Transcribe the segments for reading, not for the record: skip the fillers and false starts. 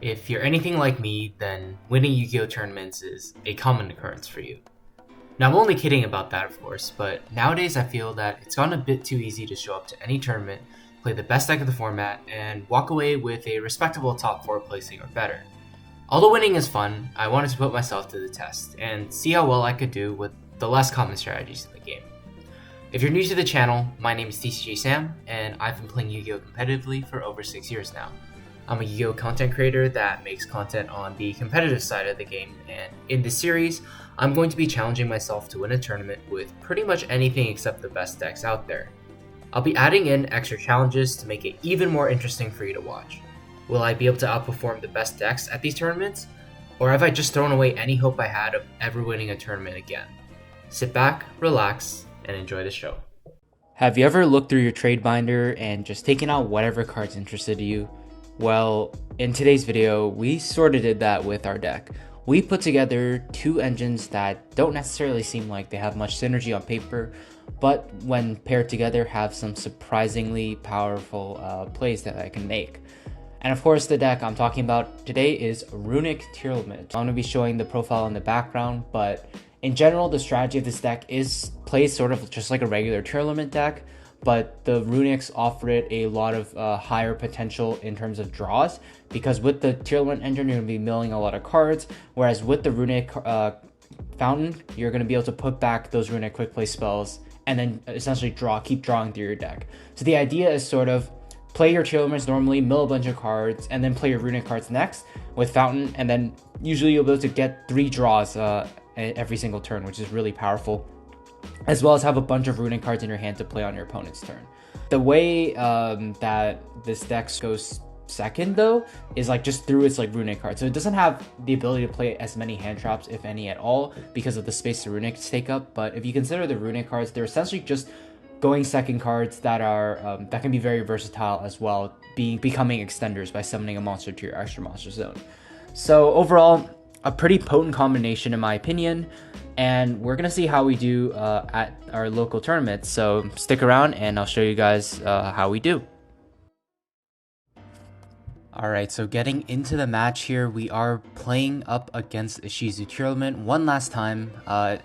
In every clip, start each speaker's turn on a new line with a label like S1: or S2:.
S1: If you're anything like me, then winning Yu-Gi-Oh tournaments is a common occurrence for you. Now, I'm only kidding about that, of course, but nowadays I feel that it's gotten a bit too easy to show up to any tournament, play the best deck of the format, and walk away with a respectable top 4 placing or better. Although winning is fun, I wanted to put myself to the test and see how well I could do with the less common strategies in the game. If you're new to the channel, my name is Tcg Sam, and I've been playing Yu-Gi-Oh competitively for over 6 years now. I'm a Yu-Gi-Oh content creator that makes content on the competitive side of the game, and in this series, I'm going to be challenging myself to win a tournament with pretty much anything except the best decks out there. I'll be adding in extra challenges to make it even more interesting for you to watch. Will I be able to outperform the best decks at these tournaments? Or have I just thrown away any hope I had of ever winning a tournament again? Sit back, relax, and enjoy the show.
S2: Have you ever looked through your trade binder and just taken out whatever cards interested you? Well, in today's video, we sort of did that with our deck. We put together two engines that don't necessarily seem like they have much synergy on paper, but when paired together have some surprisingly powerful plays that I can make. And of course, the deck I'm talking about today is Runick Tearlaments. I'm going to be showing the profile in the background, but in general, the strategy of this deck plays sort of just like a regular Tearlament deck, but the Runicks offer it a lot of higher potential in terms of draws, because with the Tearlament engine, you're going to be milling a lot of cards, whereas with the Runick fountain, you're going to be able to put back those Runick quick play spells and then essentially keep drawing through your deck. So the idea is sort of play your Tearlaments normally, mill a bunch of cards, and then play your Runick cards next with fountain, and then usually you'll be able to get 3 draws every single turn, which is really powerful, as well as have a bunch of Runick cards in your hand to play on your opponent's turn. The way that this deck goes second, though, is like just through its like Runick cards. So it doesn't have the ability to play as many hand traps, if any at all, because of the space the Runicks take up. But if you consider the Runick cards, they're essentially just going second cards that are that can be very versatile as well, becoming extenders by summoning a monster to your extra monster zone. So overall, a pretty potent combination in my opinion, and we're gonna see how we do at our local tournaments. So stick around and I'll show you guys how we do. Alright, so getting into the match here, we are playing up against Ishizu Tearlament one last time. I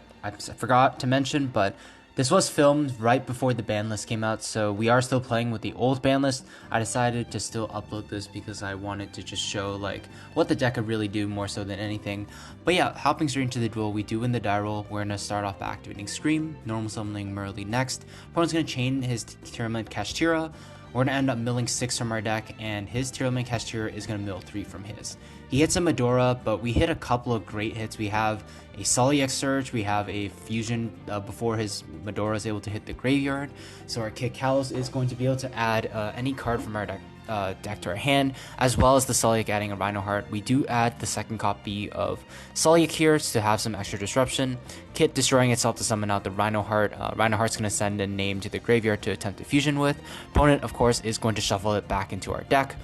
S2: forgot to mention, but this was filmed right before the ban list came out, so we are still playing with the old ban list. I decided to still upload this because I wanted to just show like what the deck could really do more so than anything. But yeah, hopping straight into the duel, we do win the die roll. We're going to start off by activating Scream, normal summoning Merly next. Opponent's going to chain his Tearament Kashtira. We're going to end up milling 6 from our deck, and his Tearlament Kashtira is going to mill 3 from his. He hits a Medora, but we hit a couple of great hits. We have a Solid Surge, we have a Fusion before his Medora is able to hit the graveyard. So our Kid Kalos is going to be able to add any card from our deck to our hand, as well as the Sulliek adding a Rhino Heart. We do add the second copy of Sulliek here to have some extra disruption. Kit destroying itself to summon out the Rhino Heart. Rhino Heart's going to send a name to the graveyard to attempt a fusion with. Opponent, of course, is going to shuffle it back into our deck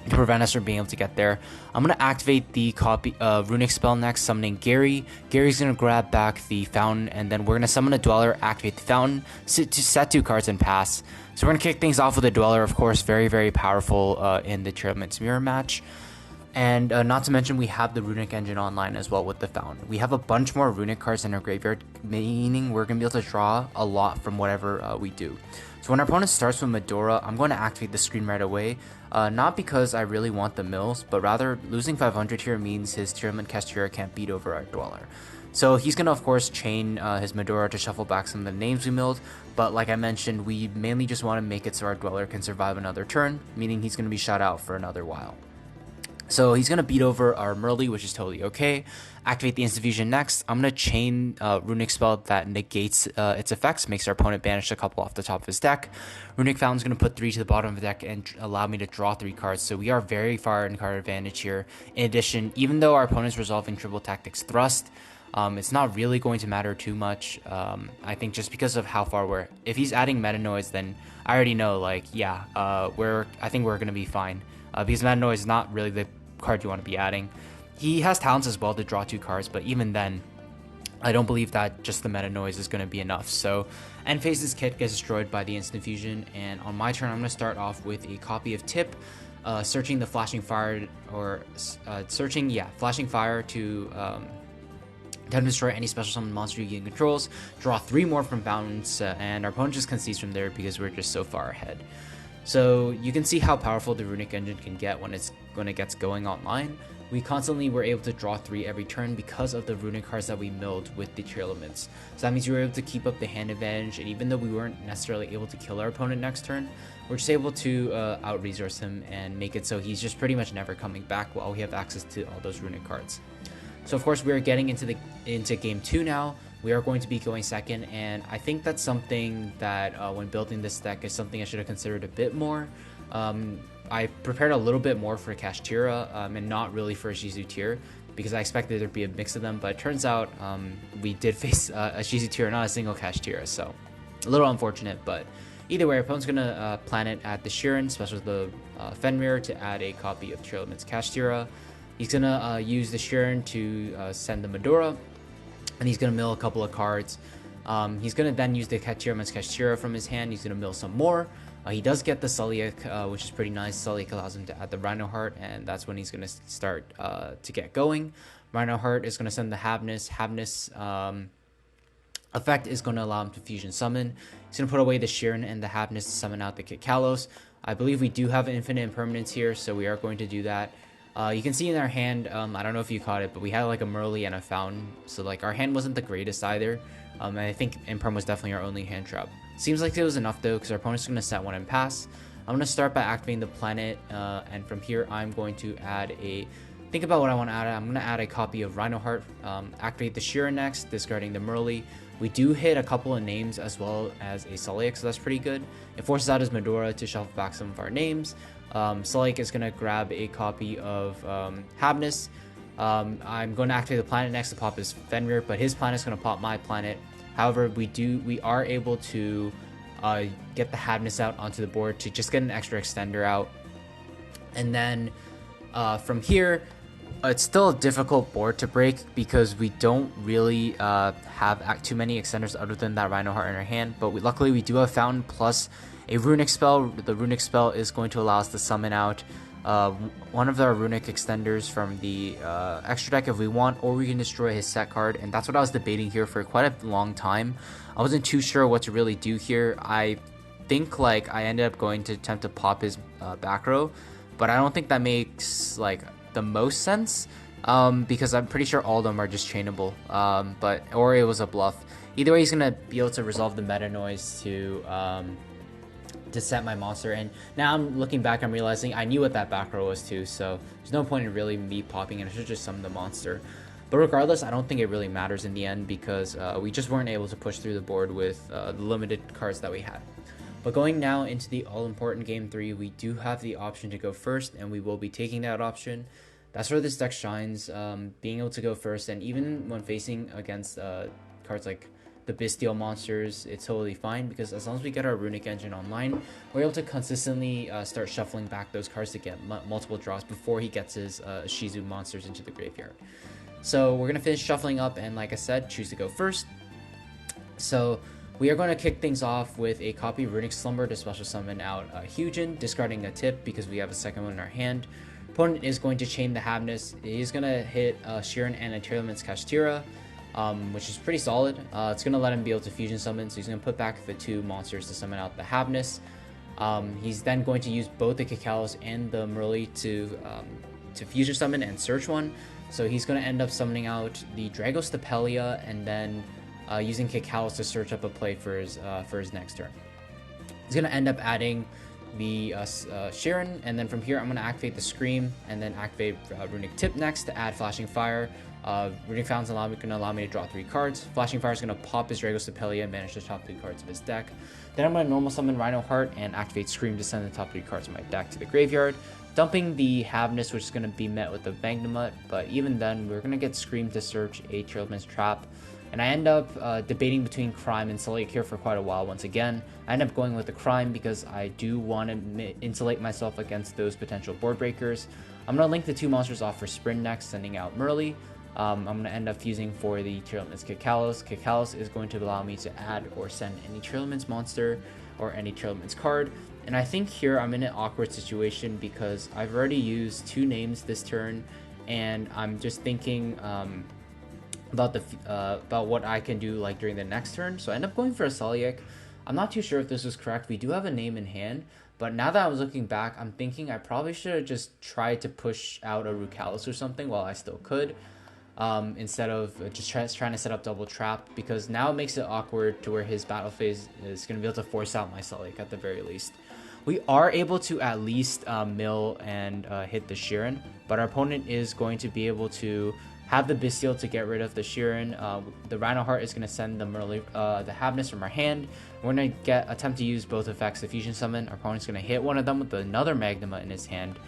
S2: to prevent us from being able to get there. I'm going to activate the Runick spell next, summoning Gary. Gary's going to grab back the fountain, and then we're going to summon a Dweller, activate the fountain, set 2 cards, and pass. So we're going to kick things off with a Dweller, of course, very, very powerful in the Tearalements mirror match. And not to mention, we have the Runick engine online as well with the fountain. We have a bunch more Runick cards in our graveyard, meaning we're going to be able to draw a lot from whatever we do. So when our opponent starts with Medora, I'm going to activate the Screen right away. Not because I really want the mills, but rather losing 500 here means his Tearlament Kashtira can't beat over our Dweller. So he's going to, of course, chain his Medora to shuffle back some of the names we milled, but like I mentioned, we mainly just want to make it so our Dweller can survive another turn, meaning he's going to be shut out for another while. So he's going to beat over our Merly, which is totally okay. Activate the Instant Fusion next. I'm going to chain Runick spell that negates its effects, makes our opponent banish a couple off the top of his deck. Runick Fountain's going to put 3 to the bottom of the deck and allow me to draw 3 cards, so we are very far in card advantage here. In addition, even though our opponent's resolving Triple Tactics Thrust, it's not really going to matter too much. I think just because of how far if he's adding Meta Noise, then I already know, like, yeah, I think we're going to be fine. Because Meta Noise is not really the card you want to be adding. He has talents as well to draw 2 cards, but even then, I don't believe that just the Meta Noise is going to be enough. So End Phase's Kit gets destroyed by the Instant Fusion, and on my turn, I'm going to start off with a copy of Tip. searching the flashing fire or flashing fire to destroy any special summon monster Yu-Gi-Oh controls, draw 3 more from bounce, and our opponent just concedes from there because we're just so far ahead. So you can see how powerful the runick engine can get when it gets going online. We constantly were able to draw 3 every turn because of the runick cards that we milled with the Tearelements. So that means we were able to keep up the hand advantage, and even though we weren't necessarily able to kill our opponent next turn, we're just able to out-resource him and make it so he's just pretty much never coming back while we have access to all those runick cards. So of course we are getting into game 2 now. We are going to be going second, and I think that's something that when building this deck is something I should have considered a bit more. I prepared a little bit more for Kashtira and not really for Ishizu tier because I expected there to be a mix of them, but it turns out we did face a Ishizu tier, not a single Kashtira, so a little unfortunate. But either way, our opponent's gonna plan it at the Shirin, special the Fenrir, to add a copy of Tearlaments Kashtira. He's gonna use the Shirin to send the Medora, and he's gonna mill a couple of cards. He's gonna then use the Tearelements Kashtira from his hand. He's gonna mill some more. He does get the Sulliek, which is pretty nice. Sulliek allows him to add the Rhino Heart, and that's when he's gonna start to get going. Rhino Heart is gonna send the Havness. Havness effect is gonna allow him to fusion summon. He's gonna put away the Shirin and the Havness to summon out the Kikalos. I believe we do have infinite impermanence here, so we are going to do that. You can see in our hand, I don't know if you caught it, but we had like a Merly and a Fountain, so like our hand wasn't the greatest either. And I think Imperm was definitely our only hand trap. Seems like it was enough though, because our opponent's going to set one and pass. I'm going to start by activating the planet, and from here I'm going to add think about what I want to add. I'm going to add a copy of Rhino Heart, activate the Shirin next, discarding the Merly. We do hit a couple of names as well as a Sulliek, so that's pretty good. It forces out his Medora to shuffle back some of our names. Sulliek is going to grab a copy of Havness. I'm going to activate the planet next to pop his Fenrir, but his planet is going to pop my planet. However, we are able to get the Havness out onto the board to just get an extra extender out. And then from here, it's still a difficult board to break because we don't really have too many extenders other than that Rhino Heart in our hand. But luckily we do have Fountain plus a runick spell. The runick spell is going to allow us to summon out one of our runick extenders from the extra deck if we want, or we can destroy his set card. And that's what I was debating here for quite a long time. I wasn't too sure what to really do here. I think like I ended up going to attempt to pop his back row, but I don't think that makes like the most sense because I'm pretty sure all of them are just chainable, or it was a bluff. Either way, he's gonna be able to resolve the meta noise to set my monster. And now I'm looking back, I'm realizing I knew what that back row was too, so there's no point in really me popping it. I should just summon the monster. But regardless, I don't think it really matters in the end because we just weren't able to push through the board with the limited cards that we had. But going now into the all-important game 3, we do have the option to go first, and we will be taking that option. That's where this deck shines, being able to go first, and even when facing against cards like the Bestial monsters, it's totally fine because as long as we get our runick engine online, we're able to consistently start shuffling back those cards to get multiple draws before he gets his Ishizu monsters into the graveyard. So we're going to finish shuffling up, and like I said, choose to go first. So we are going to kick things off with a copy of Runick Slumber to special summon out Hyujin, discarding a tip because we have a second one in our hand. Opponent is going to chain the Havness. He's going to hit Shirin and a Tearlaments Kashtira, which is pretty solid. It's going to let him be able to fusion summon, so he's going to put back the 2 monsters to summon out the Havness. He's then going to use both the Kikalos and the Merly to fusion summon and search one. So he's going to end up summoning out the Dragostapelia and then using Kikalos to search up a play for his next turn. He's going to end up adding the Shirin, and then from here I'm going to activate the Scream and then activate Runick Tip next to add Flashing Fire. Runick Fountain's going to allow me to draw 3 cards. Flashing Fire is going to pop his Dragostapelia and manage the top 3 cards of his deck. Then I'm going to normal summon Rhino Heart and activate Scream to send the top 3 cards of my deck to the graveyard, dumping the Havness, which is going to be met with the Magnamut. But even then, we're going to get Scream to search a Tearlaments trap. And I end up debating between Crime and Sulliek here for quite a while once again. I end up going with the Crime because I do want to insulate myself against those potential board breakers. I'm going to link the 2 monsters off for Sprint next, sending out Merly. I'm going to end up fusing for the Tearelements Kikalos. Kikalos is going to allow me to add or send any Tearelements monster or any Tearlaments card. And I think here I'm in an awkward situation because I've already used 2 names this turn, and I'm just thinking about what I can do like during the next turn. So I end up going for a Saliek. I'm not too sure if this was correct. We do have a name in hand, but now that I was looking back, I'm thinking I probably should have just tried to push out a Rukalis or something while I still could, instead of just trying to set up double trap, because now it makes it awkward to where his battle phase is going to be able to force out my Saliek at the very least. We are able to at least mill and hit the Sheeran, but our opponent is going to be able to have the Bestial to get rid of the Sheeran. The Rhino Heart is going to send the Habness from our hand. We're going to attempt to use both effects. The Fusion Summon, our opponent's going to hit one of them with another Magnema in his hand.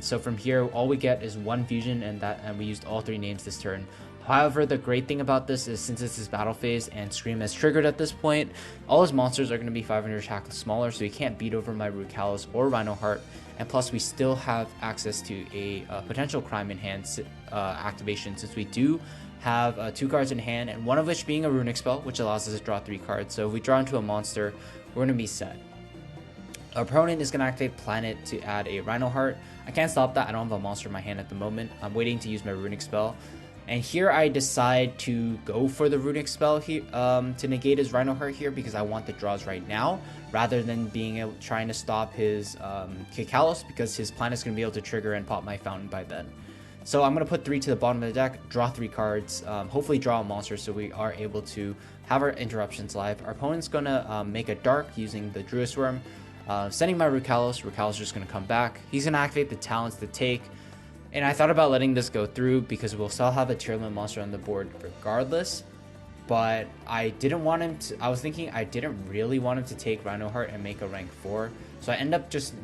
S2: So from here, all we get is 1 Fusion, and we used all 3 names this turn. However, the great thing about this is since it's his battle phase and Scream is triggered at this point, all his monsters are going to be 500 attack smaller, so he can't beat over my Rukalis or Rhino Heart. And plus, we still have access to a potential Crime in Hand activation, since we do have 2 cards in hand, and one of which being a runick spell, which allows us to draw 3 cards. So if we draw into a monster, we're going to be set. Our opponent is going to activate Planet to add a Rhino Heart. I can't stop that. I don't have a monster in my hand at the moment. I'm waiting to use my runick spell. And here I decide to go for the runick spell here, to negate his Rhino Heart here, because I want the draws right now, rather than trying to stop his Kikalos, because his Planet's going to be able to trigger and pop my Fountain by then. So I'm going to put 3 to the bottom of the deck, draw 3 cards, hopefully draw a monster so we are able to have our interruptions live. Our opponent's going to make a Dark using the Druid Swarm, sending my Rukalis. Rukalis is just going to come back. He's going to activate the Talents to take. And I thought about letting this go through because we'll still have a Tearlaments monster on the board regardless. But I didn't want him to. I was thinking I didn't really want him to take Rhino Heart and make a rank 4. So I end up just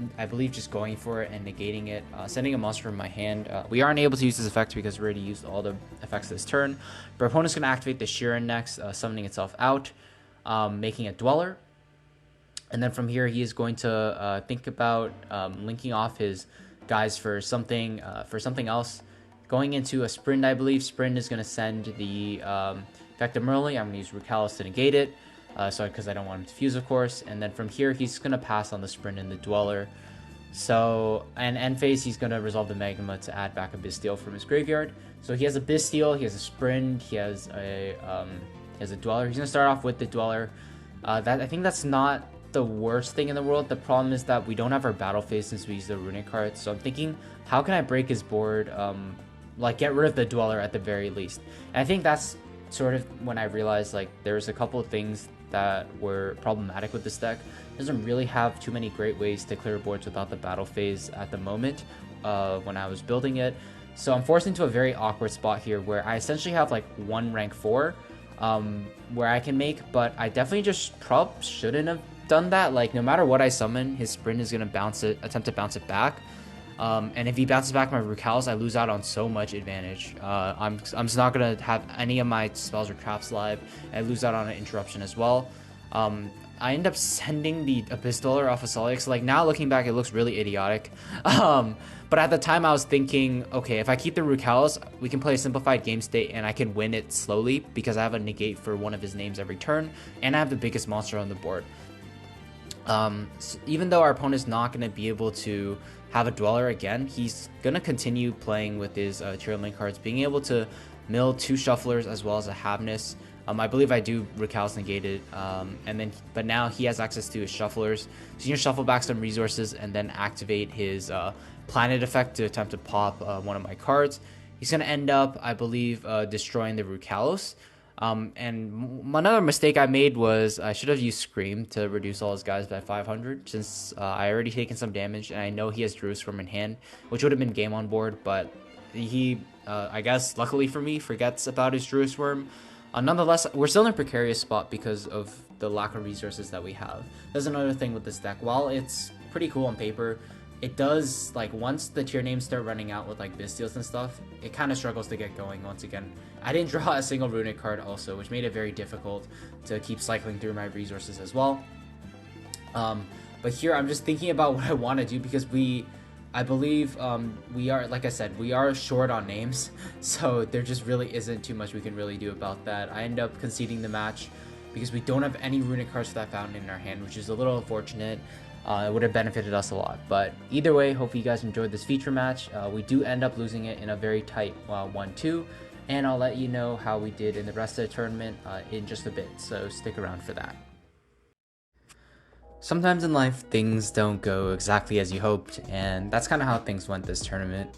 S2: going for it and negating it, sending a monster from my hand. We aren't able to use this effect because we already used all the effects this turn. But our opponent's going to activate the Sheeran next, summoning itself out, making a Dweller. And then from here, he is going to think about linking off his guys for something else. Going into a Sprint, I believe. Sprint is going to send the effect of Merly. I'm going to use Rukalis to negate it, because I don't want him to fuse, of course. And then from here, he's going to pass on the Sprint and the Dweller. So, and end phase, he's going to resolve the Magnema to add back a Bestial from his graveyard. So he has a Bestial, he has a Sprint, he has a Dweller. He's going to start off with the Dweller. I think that's not the worst thing in the world. The problem is that we don't have our battle phase since we use the runic cards. So I'm thinking, how can I break his board? Like get rid of the Dweller at the very least. And I think that's sort of when I realized like there's a couple of things that were problematic with this deck. It doesn't really have too many great ways to clear boards without the battle phase at the moment when I was building it. So I'm forced into a very awkward spot here where I essentially have like 1 rank 4 where I can make, but I definitely just shouldn't have done that. Like no matter what I summon, his Sprint is going to attempt to bounce it back. And if he bounces back my Rukalis, I lose out on so much advantage. I'm just not going to have any of my spells or traps live. I lose out on an interruption as well. I end up sending the Abyss Dweller off of Saliek. So like now looking back, it looks really idiotic. But at the time I was thinking, okay, if I keep the Rukalis, we can play a simplified game state and I can win it slowly because I have a negate for one of his names every turn and I have the biggest monster on the board. So even though our opponent is not going to be able to have a Dweller again, he's going to continue playing with his Tearelements cards, being able to mill 2 Shufflers as well as a Habness. I believe I do Rukalis negated, but now he has access to his Shufflers. So you can shuffle back some resources and then activate his Planet effect to attempt to pop one of my cards. He's going to end up, I believe, destroying the Rukalis. And another mistake I made was I should have used Scream to reduce all his guys by 500 since I already taken some damage and I know he has Druid Swarm in hand, which would have been game on board, but he, I guess, luckily for me, forgets about his Druid Swarm. Nonetheless, we're still in a precarious spot because of the lack of resources that we have. There's another thing with this deck. While it's pretty cool on paper, it does, like, once the tier names start running out with, like, Bistials and stuff, it kind of struggles to get going once again. I didn't draw a single runic card also, which made it very difficult to keep cycling through my resources as well. But here, I'm just thinking about what I want to do because I believe we are, like I said, we are short on names, so there just really isn't too much we can really do about that. I end up conceding the match. because we don't have any runic cards for that fountain in our hand, which is a little unfortunate. It would have benefited us a lot. But either way, hope you guys enjoyed this feature match. We do end up losing it in a very tight 1-2, and I'll let you know how we did in the rest of the tournament in just a bit, so stick around for that. Sometimes in life, things don't go exactly as you hoped, and that's kind of how things went this tournament.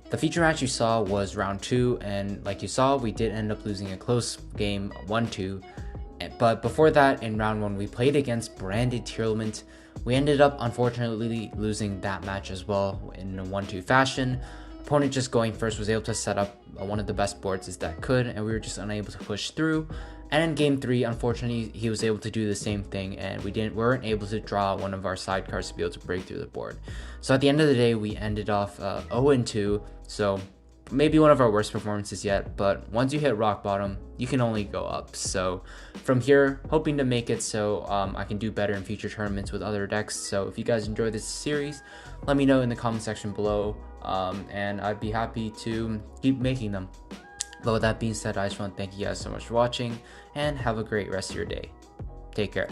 S2: The feature match you saw was round 2, and like you saw, we did end up losing a close game 1-2. But before that, in round 1, we played against branded Tearlaments. We ended up unfortunately losing that match as well in a 1-2 fashion. Opponent just going first was able to set up one of the best boards that could, and we were just unable to push through. And in game 3, unfortunately, he was able to do the same thing, and we weren't able to draw one of our side cards to be able to break through the board. So at the end of the day, we ended off 0-2, so maybe one of our worst performances yet, but once you hit rock bottom, you can only go up. So from here, hoping to make it so I can do better in future tournaments with other decks. So if you guys enjoy this series, let me know in the comment section below, and I'd be happy to keep making them. But with that being said, I just want to thank you guys so much for watching, and have a great rest of your day. Take care.